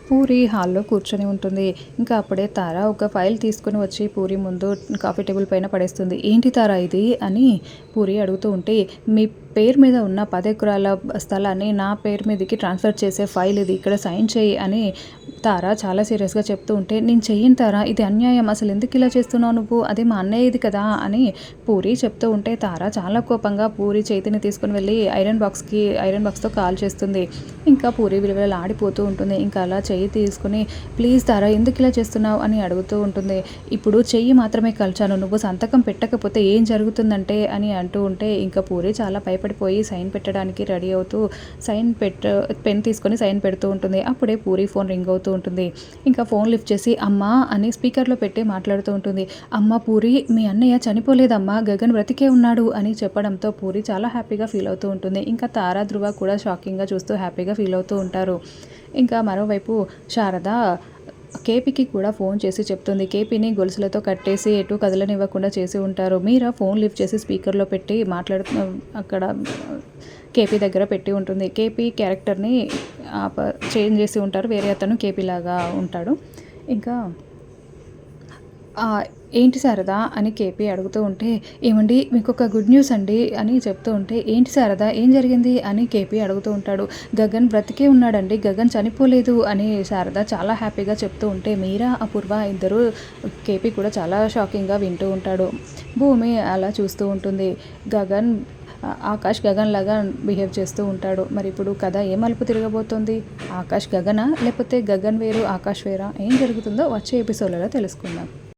పూరి హాల్లో కూర్చొని ఉంటుంది. ఇంకా అప్పుడే తార ఒక ఫైల్ తీసుకొని వచ్చి పూరి ముందు కాఫీ టేబుల్ పైన పడేస్తుంది. ఏంటి తార ఇది అని పూరి అడుగుతూ ఉంటే, మీ పేరు మీద ఉన్న 10 ఎకరాల స్థలాన్ని నా పేరు మీదకి ట్రాన్స్ఫర్ చేసే ఫైల్ ఇది, ఇక్కడ సైన్ చేయి అని తార చాలా సీరియస్గా చెప్తూ ఉంటే, నేను చెయ్యను తార, ఇది అన్యాయం, అసలు ఎందుకు ఇలా చేస్తున్నావు నువ్వు, అదే మా అన్నయ్యది కదా అని పూరి చెప్తూ ఉంటే తార చాలా కోపంగా పూరి చేతిని తీసుకుని వెళ్ళి ఐరన్ బాక్స్తో కాల్ చేస్తుంది. ఇంకా పూరి విలువలాడిపోతూ ఉంటుంది. ఇంకా అలా చెయ్యి తీసుకుని, ప్లీజ్ తారా ఎందుకు ఇలా చేస్తున్నావు అని అడుగుతూ ఉంటుంది. ఇప్పుడు చెయ్యి మాత్రమే కలిచాను, నువ్వు సంతకం పెట్టకపోతే ఏం జరుగుతుందంటే అని అంటూ ఉంటే ఇంకా పూరి చాలా భయపడిపోయి సైన్ పెట్టడానికి రెడీ అవుతూ పెన్ తీసుకొని సైన్ పెడుతూ ఉంటుంది. అప్పుడే పూరి ఫోన్ రింగ్ అవుతూ ఉంటుంది. ఇంకా ఫోన్ లిఫ్ట్ చేసి అమ్మా అని స్పీకర్లో పెట్టి మాట్లాడుతూ ఉంటుంది. అమ్మ పూరి, మీ అన్నయ్య చనిపోలేదమ్మా, గగన్ బ్రతికే ఉన్నాడు అని చెప్పడంతో పూరి చాలా హ్యాపీగా ఫీల్ అవుతూ ఉంటుంది. ఇంకా తారా ధ్రువ కూడా షాకింగ్గా చూస్తూ హ్యాపీగా ఫీల్ అవుతూ ఉంటారు. ఇంకా మరోవైపు శారద కేపీకి కూడా ఫోన్ చేసి చెప్తుంది. కేపీని గొలుసులతో కట్టేసి ఎటు కదలనివ్వకుండా చేసి ఉంటారు. మీరా ఫోన్ లిఫ్ట్ చేసి స్పీకర్లో పెట్టి అక్కడ కేపీ దగ్గర పెట్టి ఉంటుంది. కేపీ క్యారెక్టర్ని చేంజ్ చేసి ఉంటారు, వేరే అతను కేపీ లాగా ఉంటాడు. ఇంకా ఏంటి శారదా అని కేపీ అడుగుతూ ఉంటే, ఏమండి మీకు ఒక గుడ్ న్యూస్ అండి అని చెప్తూ ఉంటే, ఏంటి శారదా ఏం జరిగింది అని కేపీ అడుగుతూ ఉంటాడు. గగన్ బ్రతికే ఉన్నాడండి, గగన్ చనిపోలేదు అని శారద చాలా హ్యాపీగా చెప్తూ ఉంటే, మీరా అపూర్వ ఇద్దరు కేపీ కూడా చాలా షాకింగ్గా వింటూ ఉంటాడు. భూమి అలా చూస్తూ ఉంటుంది. ఆకాష్ గగన్ లాగా బిహేవ్ చేస్తూ ఉంటాడు. మరి ఇప్పుడు కథ ఏ మలుపు తిరగబోతోంది? ఆకాష్ గగనా, లేకపోతే గగన్ వేరు ఆకాష్ వేరా? ఏం జరుగుతుందో వచ్చే ఎపిసోడ్లలో తెలుసుకుందాం.